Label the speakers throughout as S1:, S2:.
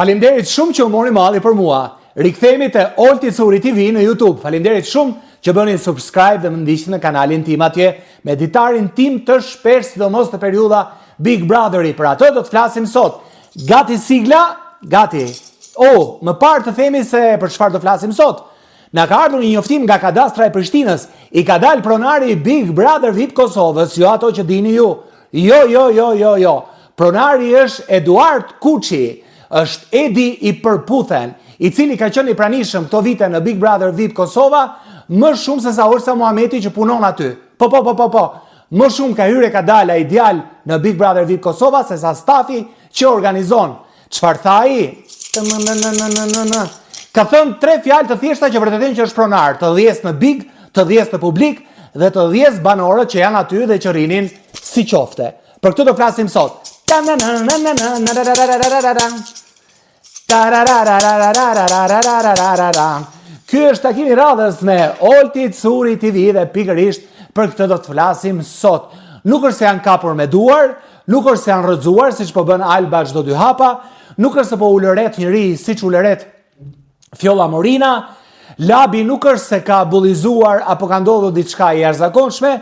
S1: Faleminderit shumë që u mori malli për mua. Rikthehemi te Olti Curi TV në YouTube. Faleminderit shumë që bëni subscribe dhe më ndiqni në kanalin tim atje me editarin tim të shpesh, sidomos në periudha Big Brotheri. Për ato do të flasim sot. Gati sigla? Gati. Më parë të themi se për çfarë do flasim sot. Na ka ardhur një njoftim nga kadastra e Prishtinës. I ka dalë pronari i Big Brother VIP Kosovës, jo ato që dini ju. Jo. Pronari është Eduard Kuçi. Është Edi i Përputhen, i cili ka qenë i pranishëm këto vite në Big Brother VIP Kosova, më shumë se sa Orsa Muhameti që punon aty. Po. Më shumë ka hyrë ka dalë ai djalë në Big Brother VIP Kosova se sa stafi që organizon. Çfarë tha ai? Ka thënë 3 fjalë të thjeshta që vërtetojnë që është pronar, të 10 në Big, të 10 në publik dhe të 10 banorët që janë aty dhe që rrinin si qofte. Për këtë do flasim sot. Ky është takimi radhës me Olti Curi TV dhe pikërisht për këtë do të flasim sot. Nuk është se janë kapur me duar, nuk është se janë rrëzuar siç po bën Alba çdo 2 hapa, nuk është se po ulëret njëri siç ulëret Fjolla Morina, Labi nuk është se ka bullizuar apo ka ndodhur diçka e jashtëzakonshme,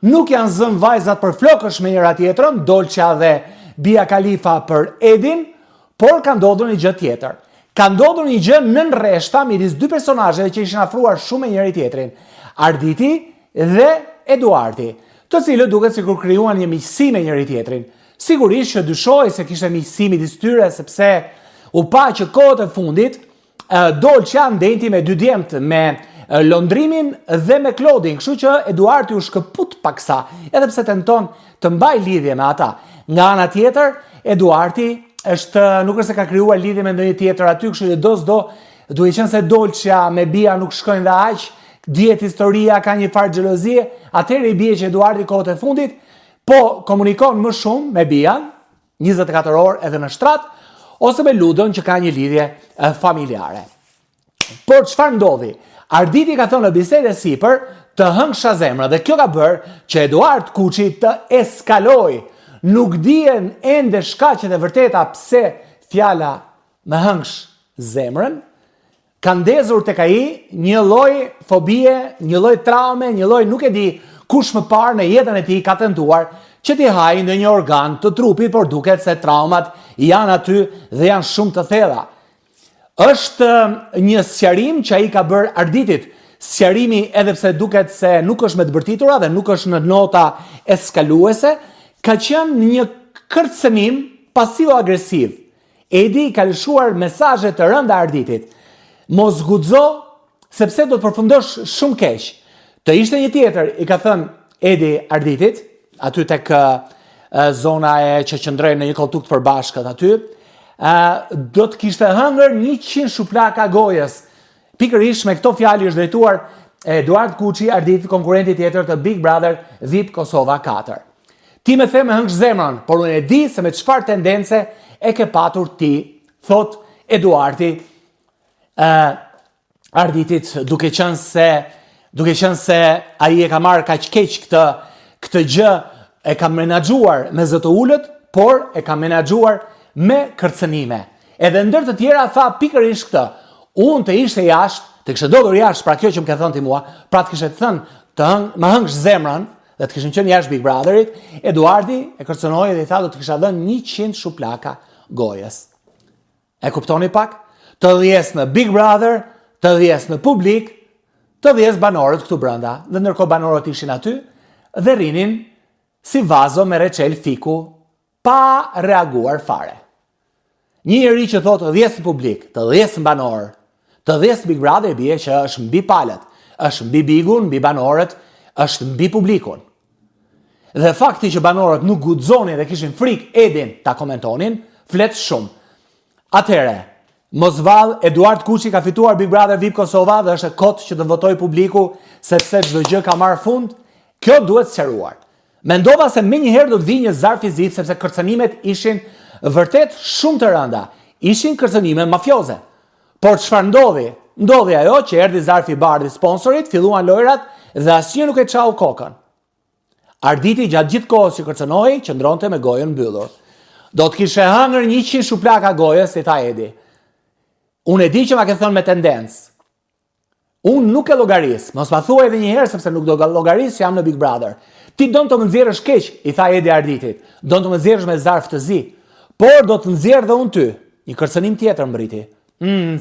S1: nuk janë zënë vajzat për flokësh me njëra tjetrën, Dolça dhe Bia Khalifa për Edin, por ka ndodhur një gjë tjetër. Ka ndodhur një gjë nën rreshta midis 2 personazheve që ishin afruar shumë me njëri tjetrin, Arditi dhe Eduardi, të cilët duket sikur krijuan një miqësi me njëri tjetrin. Sigurisht që dyshoj se kishte miqësi midis tyre sepse u pa që kohët e fundit Dolça ndenti me 2 djemt, me Londrimin dhe me Klodin, kështu që Eduardi u shkëput paksa, edhe pse tenton të mbaj lidhje me ata. Nga ana tjetër, Eduardi nuk është se ka krijuar lidhje me ndonjë tjetër aty, kështu që duhet qenë se Dolça me Bia nuk shkojnë dhe aq, dihet historia, ka një farë xhelozie, atëherë i bie që Eduardi kohët e fundit po komunikon më shumë me Bia, 24 orë edhe në shtrat, ose me Ludën që ka një lidhje familjare. Por çfarë ndodhi? Arditi ka thënë në bisedë sipër të hëngsha zemrën dhe kjo ka bërë që Eduard Kuçi të eskaloj. Nuk dihen ende shkaqet e vërteta pse fjala me hëngsh zemrën ka ndezur tek ai një lloj fobie, një lloj traume, një lloj nuk e di kush më parë në jetën e tij ka tentuar që t'i hajë në një organ të trupit, por duket se traumat janë aty dhe janë shumë të thella. Është një sqarim që ai ka bërë Arditit. Sqarimi edhe pse duket se nuk është me të bërtitura dhe nuk është në nota eskaluese, ka qenë një kërcënim pasivo-agresiv. Edi ka lëshuar mesazhe të rënda Arditit. Mos guxo sepse do të përfundosh shumë keq. Të ishte një tjetër, i ka thënë Edi Arditit, aty tek zona e që qëndrojnë në një koltuk të përbashkët aty, do të kishte hëngër 100 shuplaka gojës. Pikërisht me këto fjalë është drejtuar Eduard Kuçi, Arditi, konkurrenti tjetër të Big Brother VIP Kosova 4. Ti me the me hëngsh zemrën, por unë e di se me çfarë tendence e ke patur ti, thot Eduardi Arditit, duke qenë se ai e ka marrë kaq keq këtë gjë, e ka menaxhuar me zë të ulët, por e ka menaxhuar me kërcënime. Edhe ndër të tjera tha pikërisht këtë. Unë të ishte jashtë, të kishte ndodhur jashtë, pra kjo që më ke thënë ti mua, pra të kishte thënë më hëngsh zemrën dhe të kishim qenë jashtë Big Brotherit, Eduardi e kërcënoi dhe i tha do të kisha dhënë 100 shuplaka gojës. E kuptoni pak? Të 10 në Big Brother, të 10 në publik, të 10 banorët këtu brenda, dhe ndërkohë banorët ishin aty dhe rinin si vazo me reçel fiku pa reaguar fare. Një njeri që thotë 10 në publik, të 10 në banor, të 10 Big Brother i bie që është mbi palët, është mbi bigun, mbi banorët, është mbi publikun. Dhe fakti që banorët nuk guxonin dhe kishin frikë Edin ta komentonin, flet shumë. Atëherë, mos vall, Eduard Kuçi ka fituar Big Brother VIP Kosova dhe është kot që të votoj publiku sepse çdo gjë ka marrë fund. Kjo duhet sqaruar. Mendova se menjëherë do të vijë një zar fizik sepse kërcënimet ishin vërtet shumë të rënda. Ishin kërcënime mafioze. Por çfarë ndodhi? Ndodhi ajo që erdhi zarfi i bardhë i sponsorit, filluan lojrat dhe asnjë nuk e çau kokën. Arditi gjatë gjithë kohës që kërcënoi, qëndronte me gojën mbyllur. Do të kishe hëngër 100 shuplaka gojës, si tha Edi. Unë e di që ma ke thënë me tendencë. Unë nuk e llogaris, mos ma thua edhe një herë sepse nuk do llogaris që jam në Big Brother. Ti don të më nxjerrësh keq, i tha Edi Arditit. Don të më nxjerrësh me zarf të zi. Por do të nxjerr dhe unë ty. Një kërcënim tjetër mbriti.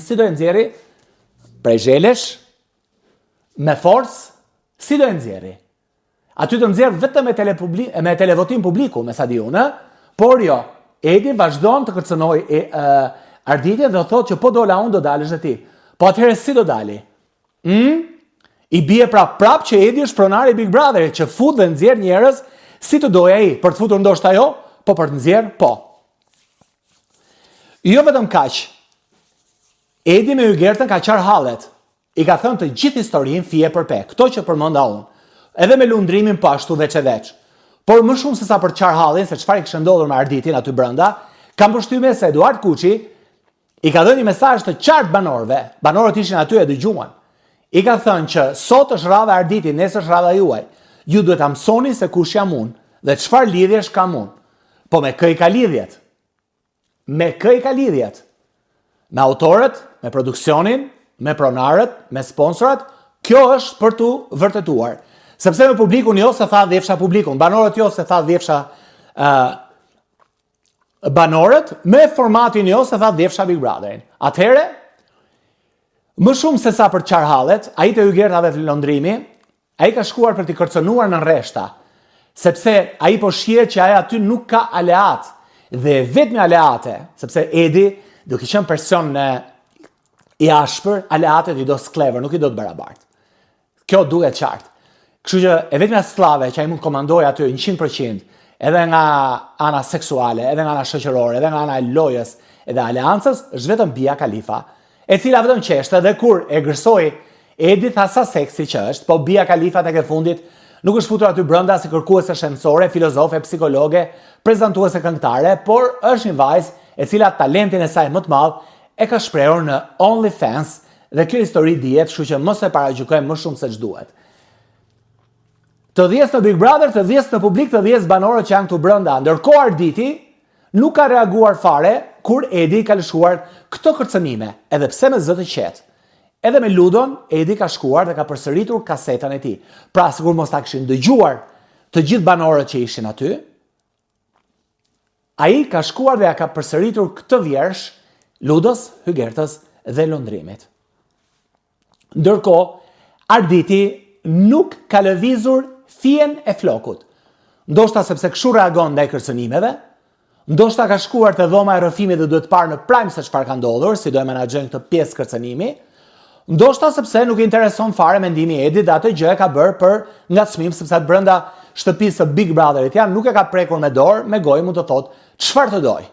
S1: Si do e nxjerri? Prej zhelesh? Me forcë? Si do e nxjerri? Aty të nxjerr vetëm me televotim publiku, me sa di unë, por jo. Edi vazhdon të kërcënoj Arditin dhe thotë që po dola unë do dalësh dhe ti. Po atëherë si do dali? I bie prap që Edi është pronari i Big Brotherit, që fut dhe nxjerr njerëz si të doja ai, për të futur ndoshta jo, po për të nxjerr po. Jo vetëm kaq. Edi me Ygertën ka qarë hallet. I ka thënë të gjithë historinë fije për pe, këto që përmenda unë. Edhe me lundrimin po ashtu veç e veç. Por më shumë se sa për qarë hallin, se çfarë kishte ndodhur me Arditin aty brenda, kam përshtypjen se Eduard Kuçi i ka dhënë një mesazh të qartë banorëve. Banorët ishin aty e dëgjuan. I ka thënë që sot është radha e Arditit, nesër është radha juaj. Ju duhet ta mësoni se kush jam unë dhe çfarë lidhjesh kam unë. Po me kë i ka lidhjet? Me kë i ka lidhjet? Me autorët, me produksionin, me pronarët, me sponsorat, kjo është për tu vërtetuar. Sepse me publikun jo se tha dhjefsha publikun, banorët jo se tha dhjefsha banorët, me formatin jo se tha dhjefsha Big Brotherin. Atëhere, më shumë se sa për qarë hallet, a i të Ygertave të Londrimi, a i ka shkuar për t'i kërcënuar në rreshta, sepse a i po shje që aja aty nuk ka aleat, dhe vetëm aleate, sepse Edi, duke qenë person i ashpër, aleatet i do sklever, nuk i do të barabart. Kjo duhet qartë. Kështu që e vetmja sklave që ai mund të komandojë aty 100%, edhe nga ana seksuale, edhe nga ana shoqërore, edhe nga ana e lojës, edhe aleancës, është vetëm Bia Khalifa, e cila vetëm qeshte dhe kur e gërsoi Edi tha sa seksi që është, po Bia Khalifa tek e fundit nuk është futur aty brenda si kërkuese shkencore, filozofe, psikologe, prezantuese këngëtare, por është një vajzë e cila talentin e saj më të madh e ka shprehur në OnlyFans dhe kjo histori dihet, kështu që mos e paragjykojmë më shumë se ç'duhet. Të 10 në Big Brother, të 10 në publik, të 10 banorët që janë këtu brenda. Ndërkohë Arditi nuk ka reaguar fare kur Edi ka lëshuar këto kërcënime, edhe pse me zë të qetë. Edhe me ludon, Edi ka shkuar dhe ka përsëritur kasetën e tij. Pra, sigur mos ta kishin dëgjuar të gjithë banorët që ishin aty, ai ka shkuar dhe ja ka përsëritur këtë vjersh Ludës, Ygertës dhe Londrimit. Ndërkohë, Arditi nuk ka lëvizur fien e flokut. Ndoshta sepse kështu reagon ndaj kërcënimeve, ndoshta ka shkuar te dhoma e rrëfimit dhe duhet parë në prime se çfarë ka ndodhur, si do e menaxhojnë këtë pjesë kërcënimi. Ndoshta sepse nuk i intereson fare mendimi i Edit dhe atë gjë e ka bërë për ngacmim sepse atë brenda shtëpisë së Big Brotherit janë nuk e ka prekur me dorë, me gojë mund të thotë çfarë të doj.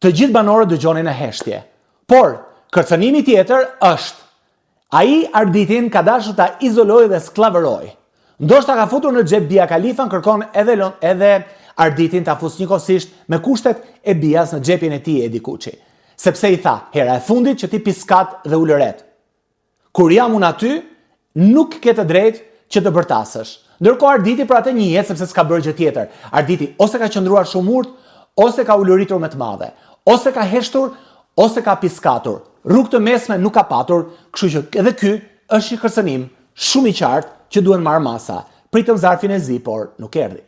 S1: Të gjithë banorët dëgjonin në heshtje. Por kërcënimi tjetër është ai Arditin ka dashur ta izolojë dhe sklavëroj. Ndoshta ka futur në xhep Bia Khalifan, kërkon edhe Arditin ta fusë njëkohësisht me kushtet e Bias në xhepin e tij Edi Kuçi. Sepse i tha, hera e fundit që ti piskat dhe ulëret. Kur jam unë aty, nuk ke të drejtë që të bërtasësh. Ndërkohë Arditi për atë njihet sepse s'ka bërë gjë tjetër. Arditi ose ka qëndruar shumë urtë, ose ka ulëritur me të madhe, ose ka heshtur, ose ka piskatur. Rrugë të mesme nuk ka patur, kështu që edhe ky është një kërcënim shumë i qartë që duhen marrë masa. Pritëm zarfin e zi, por nuk erdhi.